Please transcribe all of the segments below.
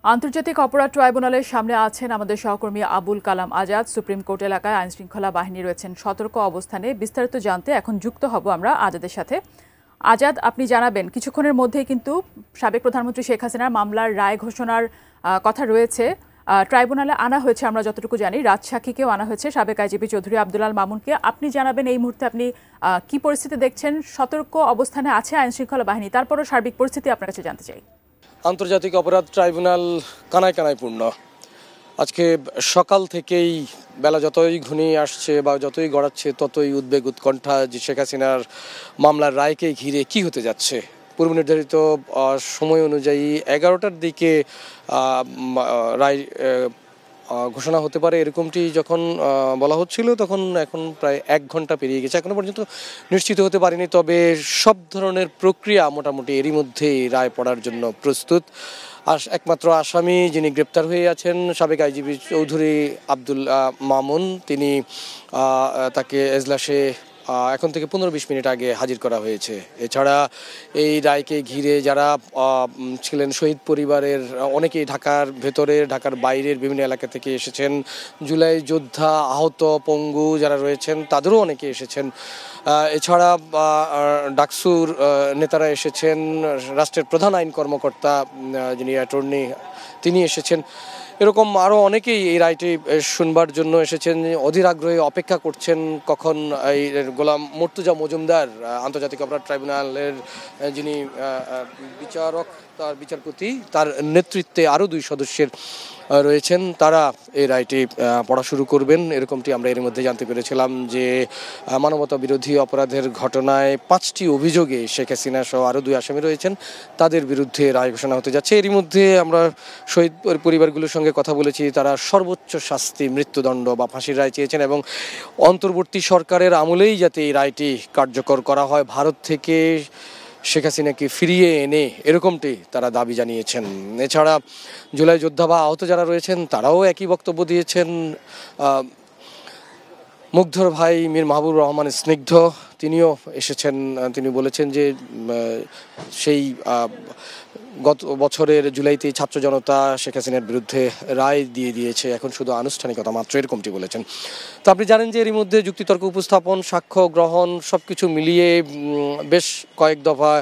আন্তর্জাতিক অপরাধ ট্রাইব্যুনালের সামনে আছেন আমাদের সহকর্মী আবুল কালাম আজাদ। সুপ্রিম কোর্ট এলাকায় আইনশৃঙ্খলা বাহিনী রয়েছেন সতর্ক অবস্থানে। বিস্তারিত জানতে এখন যুক্ত হব আমরা আজাদের সাথে। আজাদ, আপনি জানাবেন, কিছুক্ষণের মধ্যেই কিন্তু সাবেক প্রধানমন্ত্রী শেখ হাসিনার মামলার রায় ঘোষণার কথা রয়েছে। ট্রাইব্যুনালে আনা হয়েছে, আমরা যতটুকু জানি রাজসাক্ষীকেও আনা হয়েছে, সাবেক আইজিপি চৌধুরী আব্দুল আল মামুনকে। আপনি জানাবেন এই মুহূর্তে আপনি কি পরিস্থিতি দেখছেন? সতর্ক অবস্থানে আছে আইনশৃঙ্খলা বাহিনী, তারপরও সার্বিক পরিস্থিতি আপনার কাছে জানতে চাই। আন্তর্জাতিক অপরাধ ট্রাইব্যুনাল কানায় কানায় পূর্ণ। আজকে সকাল থেকেই বেলা যতই ঘনিয়ে আসছে বা যতই গড়াচ্ছে ততই উদ্বেগ উৎকণ্ঠা যে শেখ হাসিনার মামলার রায়কে ঘিরে কি হতে যাচ্ছে। পূর্ব নির্ধারিত সময় অনুযায়ী 11টার দিকে রায় ঘোষণা হতে পারে এরকমটি যখন বলা হচ্ছিল, তখন এখন প্রায় 1 ঘন্টা পেরিয়ে গেছে, এখনো পর্যন্ত নিশ্চিত হতে পারিনি। তবে সব ধরনের প্রক্রিয়া মোটামুটি এরই মধ্যেই রায় পড়ার জন্য প্রস্তুত। একমাত্র আসামি যিনি গ্রেপ্তার হয়ে আছেন সাবেক আইজিপি চৌধুরী আব্দুল মামুন, তিনি তাকে এজলাসে এখন থেকে 15-20 মিনিট আগে হাজির করা হয়েছে। এছাড়া এই রায়কে ঘিরে যারা ছিলেন শহীদ পরিবারের অনেকেই ঢাকার ভেতরের ঢাকার বাইরের বিভিন্ন এলাকা থেকে এসেছেন। জুলাই যোদ্ধা, আহত, পঙ্গু যারা রয়েছেন তাদেরও অনেকে এসেছেন। এছাড়া ডাকসুর নেতারা এসেছেন, রাষ্ট্রের প্রধান আইন কর্মকর্তা যিনি অ্যাটর্নি তিনি এসেছেন। এরকম আরও অনেকেই এই রায়টি শুনবার জন্য এসেছেন, অধীর আগ্রহে অপেক্ষা করছেন কখন এই গোলাম মুর্তুজা মজুমদার, আন্তর্জাতিক অপরাধ ট্রাইব্যুনালের যিনি বিচারক, তার বিচারপতি, তার নেতৃত্বে আরও 2 সদস্যের রয়েছেন, তারা এই রায়টি পড়া শুরু করবেন। এরকমটি আমরা এর মধ্যে জানতে পেরেছিলাম যে মানবতা বিরোধী অপরাধের ঘটনায় 5টি অভিযোগে শেখ হাসিনা সহ আরও 2 আসামি রয়েছেন, তাদের বিরুদ্ধে রায় ঘোষণা হতে যাচ্ছে। এরই মধ্যে আমরা শহীদ পরিবারগুলোর সঙ্গে কথা বলেছি, তারা সর্বোচ্চ শাস্তি মৃত্যুদণ্ড বা ফাঁসির রায় চেয়েছেন এবং অন্তর্বর্তী সরকারের আমলেই যাতে এই রায়টি কার্যকর করা হয়, ভারত থেকে শেখ হাসিনাকে ফিরিয়ে এনে, এরকমটি তারা দাবি জানিয়েছেন। এছাড়া জুলাই যোদ্ধা বা আহত যারা রয়েছেন তারাও একই বক্তব্য দিয়েছেন। মুগ্ধর ভাই মীর মাহবুব রহমান স্নিগ্ধ তিনিও এসেছেন। তিনি বলেছেন যে সেই গত বছরের জুলাইতে ছাত্র জনতা শেখ হাসিনার বিরুদ্ধে রায় দিয়ে দিয়েছে, এখন শুধু আনুষ্ঠানিকতা মাত্র, এরকমটি বলেছেন। তো আপনি জানেন যে এরই মধ্যে যুক্তিতর্ক উপস্থাপন, সাক্ষ্য গ্রহণ সব কিছু মিলিয়ে বেশ কয়েক দফা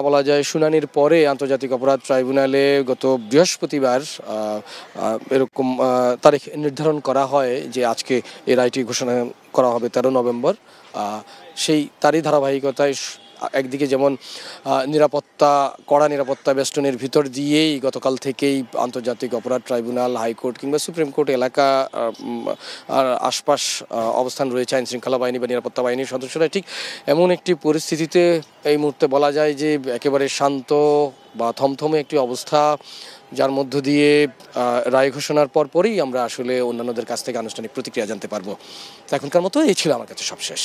বলা যায় শুনানির পরে আন্তর্জাতিক অপরাধ ট্রাইব্যুনালে গত বৃহস্পতিবার এরকম তারিখ নির্ধারণ করা হয় যে আজকে এই রায়টি ঘোষণা করা হবে 13 নভেম্বর। সেই তারই ধারাবাহিকতায় একদিকে যেমন কড়া নিরাপত্তা বেষ্টনের ভিতর দিয়েই গতকাল থেকেই আন্তর্জাতিক অপরাধ ট্রাইব্যুনাল, হাইকোর্ট কিংবা সুপ্রিম কোর্ট এলাকা আর আশপাশ অবস্থান রয়েছে আইনশৃঙ্খলা বাহিনী বা নিরাপত্তা বাহিনীর সদস্যরা। ঠিক এমন একটি পরিস্থিতিতে এই মুহূর্তে বলা যায় যে একেবারে শান্ত বা থমথমে একটি অবস্থা, যার মধ্য দিয়ে রায় ঘোষণার পরপরই আমরা আসলে অন্যান্যদের কাছ থেকে আনুষ্ঠানিক প্রতিক্রিয়া জানতে পারবো। এখনকার মতো এই ছিল আমার কাছে সবশেষ।